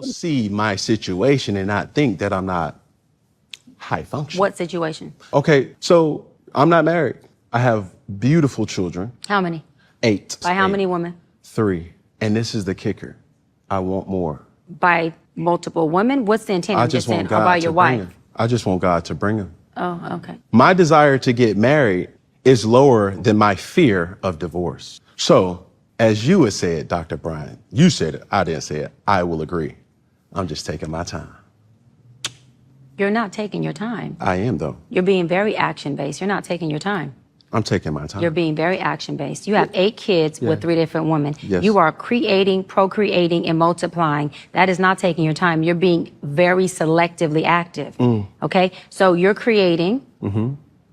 see my situation and not think that I'm not high functioning. What situation? Okay, so I'm not married. I have beautiful children. How many? 8. By how 8. many women? 3. And this is the kicker. I want more. By multiple women? What's the intent? I I'm just saying, want or by God your to bring wife? him. I just want God to bring him. Oh, okay. My desire to get married is lower than my fear of divorce. So, as you had said, Dr. Bryant, you said it, I didn't say it, I will agree. I'm just taking my time. You're not taking your time. I am, though. You're being very action-based. You're not taking your time. I'm taking my time. You're being very action-based. You have 8 kids with 3 different women. Yes. You are creating, procreating, and multiplying. That is not taking your time. You're being very selectively active. Okay? So you're creating,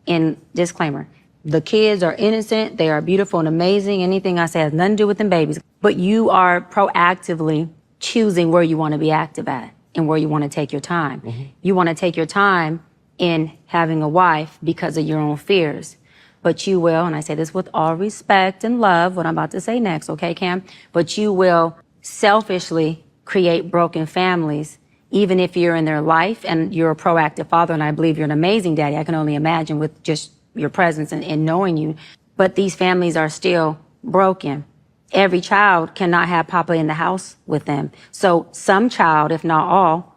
in disclaimer, the kids are innocent, they are beautiful and amazing. Anything I say has nothing to do with them babies. But you are proactively choosing where you want to be active at and where you want to take your time. You want to take your time in having a wife because of your own fears. But you will, and I say this with all respect and love, what I'm about to say next, okay, Cam? But you will selfishly create broken families, even if you're in their life and you're a proactive father, and I believe you're an amazing daddy. I can only imagine with just your presence and knowing you. But these families are still broken. Every child cannot have Papa in the house with them. So some child, if not all,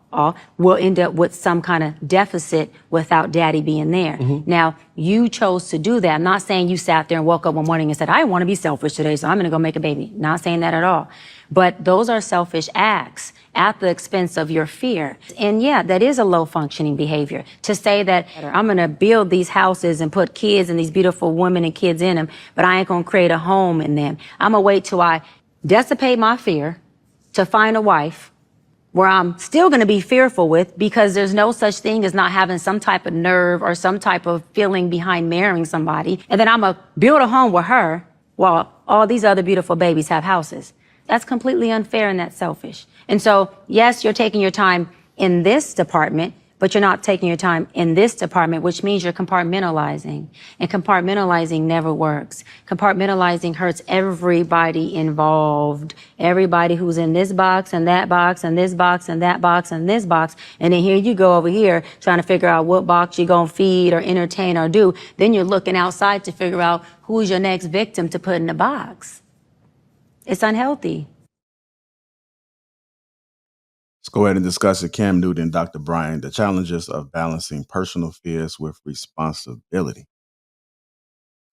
will end up with some kind of deficit without daddy being there. Now, you chose to do that. I'm not saying you sat there and woke up one morning and said, I want to be selfish today, so I'm going to go make a baby. Not saying that at all. But those are selfish acts at the expense of your fear. And yeah, that is a low functioning behavior to say that I'm going to build these houses and put kids and these beautiful women and kids in them, but I ain't going to create a home in them. I'm going to wait till I dissipate my fear to find a wife where I'm still going to be fearful with, because there's no such thing as not having some type of nerve or some type of feeling behind marrying somebody. And then I'm going to build a home with her while all these other beautiful babies have houses. That's completely unfair and that's selfish. And so, yes, you're taking your time in this department, but you're not taking your time in this department, which means you're compartmentalizing. And compartmentalizing never works. Compartmentalizing hurts everybody involved. Everybody who's in this box and that box and this box and that box and this box. And then here you go over here trying to figure out what box you're going to feed or entertain or do. Then you're looking outside to figure out who's your next victim to put in the box. It's unhealthy. Let's go ahead and discuss it. Cam Newton and Dr. Bryant, the challenges of balancing personal fears with responsibility.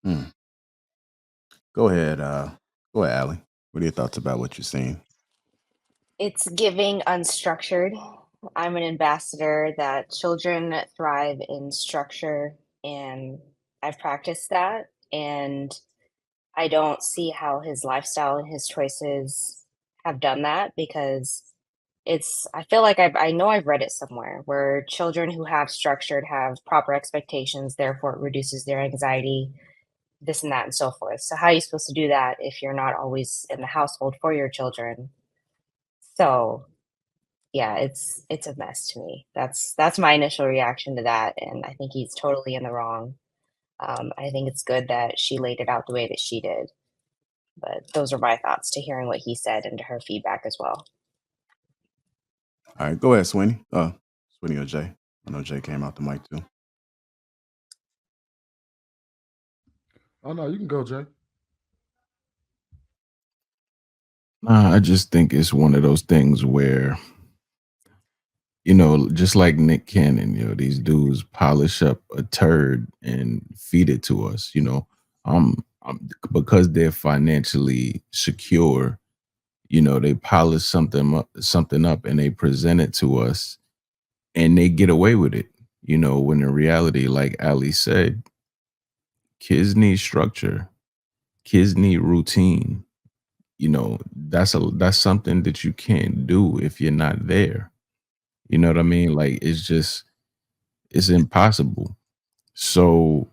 Go ahead, Allie. What are your thoughts about what you're seeing? It's giving unstructured. I'm an ambassador that children thrive in structure, and I've practiced that, and I don't see how his lifestyle and his choices have done that, because I feel like I know I've read it somewhere where children who have structured have proper expectations, therefore it reduces their anxiety, this and that and so forth. So how are you supposed to do that if you're not always in the household for your children? So yeah, it's a mess to me. That's my initial reaction to that, and I think he's totally in the wrong. I think it's good that she laid it out the way that she did. But those are my thoughts to hearing what he said and to her feedback as well. All right, go ahead, Sweeney. Sweeney or Jay. I know Jay came out the mic too. Oh no, you can go, Jay. I just think it's one of those things where, just like Nick Cannon, these dudes polish up a turd and feed it to us, because they're financially secure, they polish something up and they present it to us and they get away with it, when in reality, like Ali said, kids need structure, kids need routine. That's something that you can't do if you're not there. You know what I mean? Like, it's impossible. So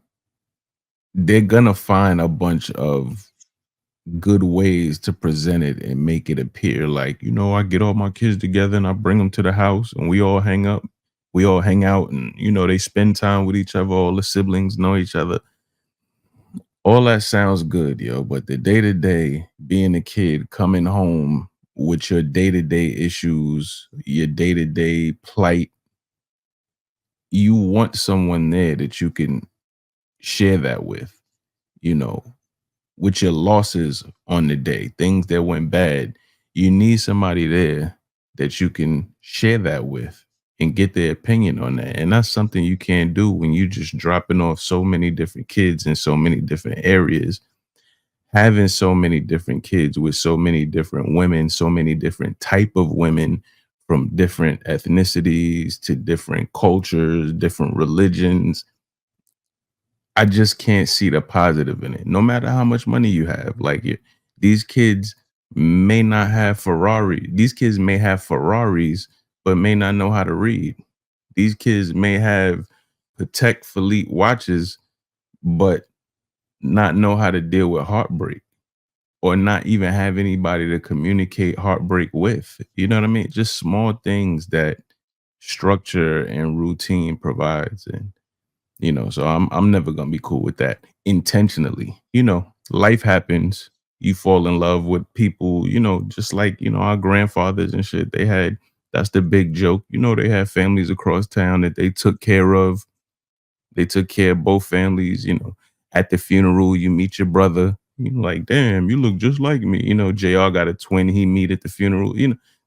they're gonna find a bunch of good ways to present it and make it appear like, I get all my kids together and I bring them to the house and we all hang out and, they spend time with each other. All the siblings know each other. All that sounds good, but the day-to-day being a kid coming home with your day-to-day issues, your day-to-day plight, you want someone there that you can share that with, you know, with your losses on the day, things that went bad. You need somebody there that you can share that with and get their opinion on that. And that's something you can't do when you just dropping off so many different kids in so many different areas. Having so many different kids with so many different women, so many different type of women from different ethnicities to different cultures, different religions. I just can't see the positive in it. No matter how much money you have, like these kids may not have Ferrari. These kids may have Ferraris, but may not know how to read. These kids may have Patek Philippe watches, but not know how to deal with heartbreak, or not even have anybody to communicate heartbreak with. You know what I mean? Just small things that structure and routine provides. And so I'm never gonna be cool with that intentionally. Life happens. You fall in love with people, just like, our grandfathers and shit. That's the big joke. They had families across town that they took care of. They took care of both families. At the funeral, you meet your brother. You're like, damn, you look just like me. JR got a twin he meet at the funeral.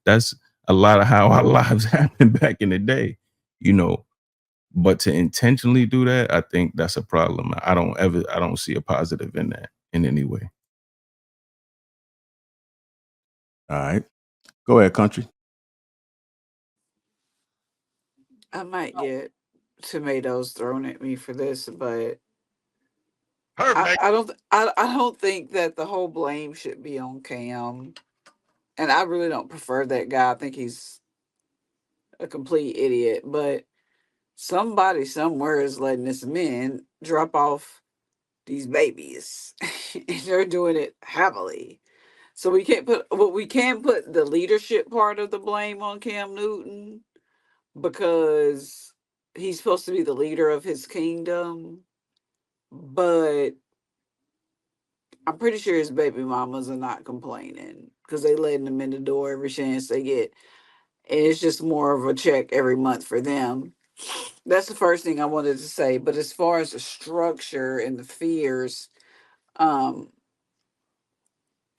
That's a lot of how our lives happened back in the day. But to intentionally do that, I think that's a problem. I don't see a positive in that in any way. All right. Go ahead, country. I might get tomatoes thrown at me for this, but I don't think that the whole blame should be on Cam. And I really don't prefer that guy. I think he's a complete idiot. But somebody somewhere is letting this man drop off these babies. And they're doing it heavily. So we can't put the leadership part of the blame on Cam Newton, because he's supposed to be the leader of his kingdom. But I'm pretty sure his baby mamas are not complaining, because they letting him in the door every chance they get. And it's just more of a check every month for them. That's the first thing I wanted to say. But as far as the structure and the fears, um,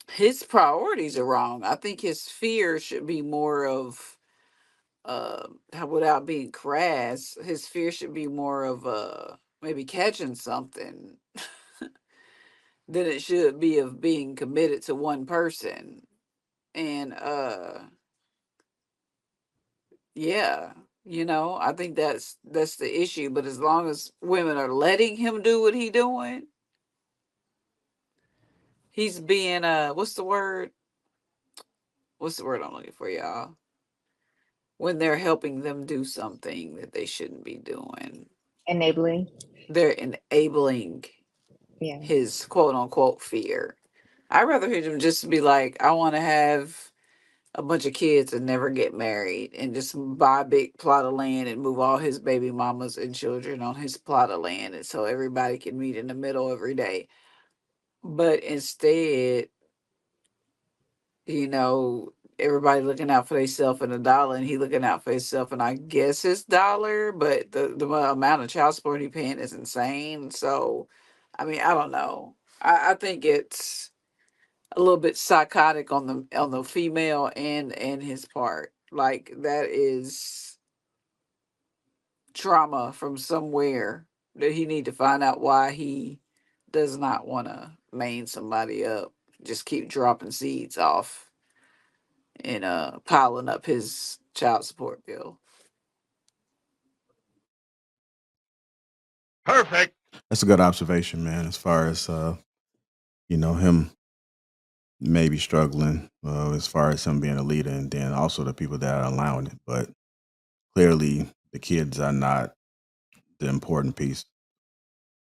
his priorities are wrong. I think his fear should be more of, without being crass, his fear should be more of maybe catching something than it should be of being committed to one person. And yeah, I think that's the issue. But as long as women are letting him do what he doing, he's being what's the word I'm looking for, y'all? When they're helping them do something that they shouldn't be doing. Enabling. They're enabling Yeah. his quote unquote fear. I'd rather hear him just be like, I want to have a bunch of kids and never get married, and just buy a big plot of land and move all his baby mamas and children on his plot of land, and so everybody can meet in the middle every day. But instead, you know, everybody looking out for themselves and a dollar, and he looking out for himself and I guess his dollar, but the amount of child support he paying is insane. So, I mean, I don't know. I think it's a little bit psychotic on the female and his part. Like, that is trauma from somewhere that he need to find out why he does not want to main somebody up. Just keep dropping seeds off and piling up his child support bill. Perfect. That's a good observation, man. As far as him maybe struggling, as far as him being a leader, and then also the people that are allowing it. But clearly, the kids are not the important piece.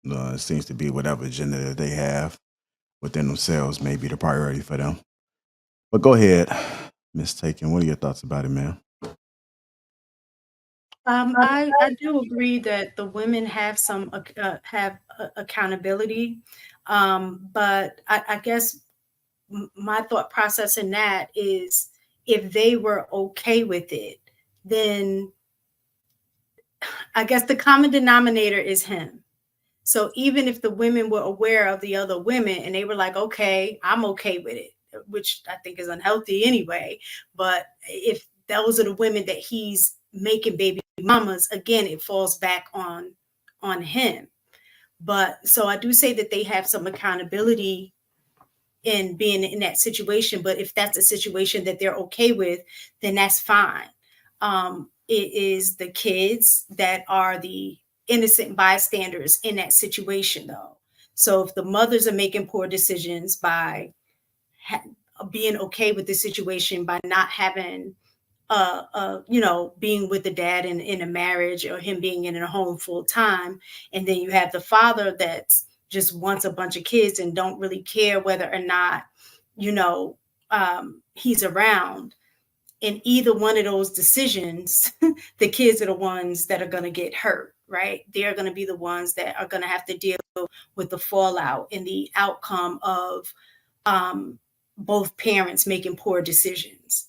It seems to be whatever agenda that they have within themselves may be the priority for them. But go ahead, Miss Taken. What are your thoughts about it, man? I do agree that the women have some accountability, but I guess my thought process in that is if they were okay with it, then I guess the common denominator is him. So even if the women were aware of the other women and they were like, okay, I'm okay with it, which I think is unhealthy anyway. But if those are the women that he's making baby mamas, again, it falls back on him. But so I do say that they have some accountability in being in that situation. But if that's a situation that they're okay with, then that's fine. It is the kids that are the innocent bystanders in that situation, though. So if the mothers are making poor decisions by being okay with the situation, by not having being with the dad in a marriage, or him being in a home full time. And then you have the father that's just wants a bunch of kids and don't really care whether or not, he's around. In either one of those decisions, the kids are the ones that are going to get hurt, right? They're going to be the ones that are going to have to deal with the fallout and the outcome of both parents making poor decisions.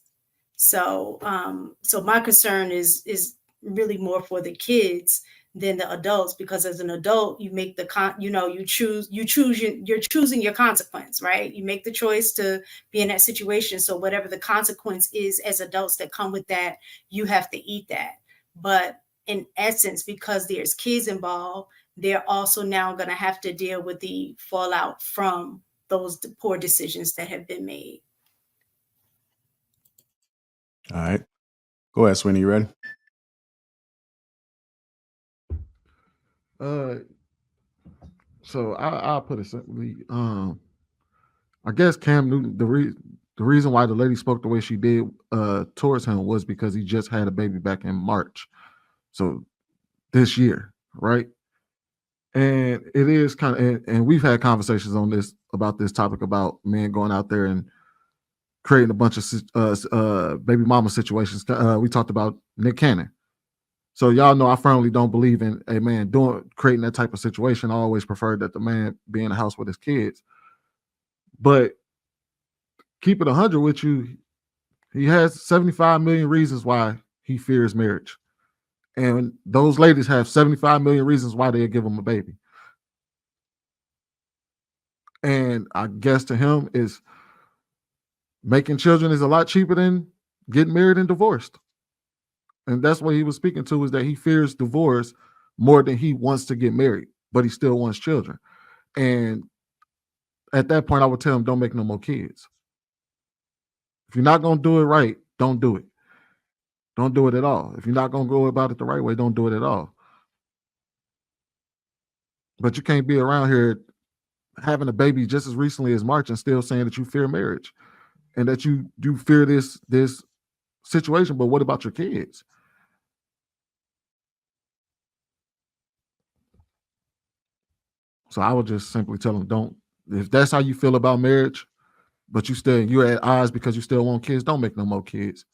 So my concern is really more for the kids than the adults, because as an adult, you make you're choosing your consequence, right? You make the choice to be in that situation. So whatever the consequence is as adults that come with that, you have to eat that. But in essence, because there's kids involved, they're also now going to have to deal with the fallout from those poor decisions that have been made. All right. Go ahead, Sweeney. You ready? So I'll put it simply. I guess Cam Newton, the reason why the lady spoke the way she did towards him was because he just had a baby back in March. So this year, right? And it is kind of, and we've had conversations on this about this topic about men going out there and creating a bunch of baby mama situations. We talked about Nick Cannon. So y'all know I firmly don't believe in a man creating that type of situation. I always preferred that the man be in the house with his kids. But keep it 100 with you, he has 75 million reasons why he fears marriage. And those ladies have 75 million reasons why they'll give him a baby. And I guess to him is making children is a lot cheaper than getting married and divorced. And that's what he was speaking to, is that he fears divorce more than he wants to get married, but he still wants children. And at that point, I would tell him, don't make no more kids. If you're not going to do it right, don't do it. Don't do it at all. If you're not going to go about it the right way, don't do it at all. But you can't be around here having a baby just as recently as March and still saying that you fear marriage and that you fear this situation. But what about your kids? So I would just simply tell them, don't, if that's how you feel about marriage, but you're at odds because you still want kids, don't make no more kids.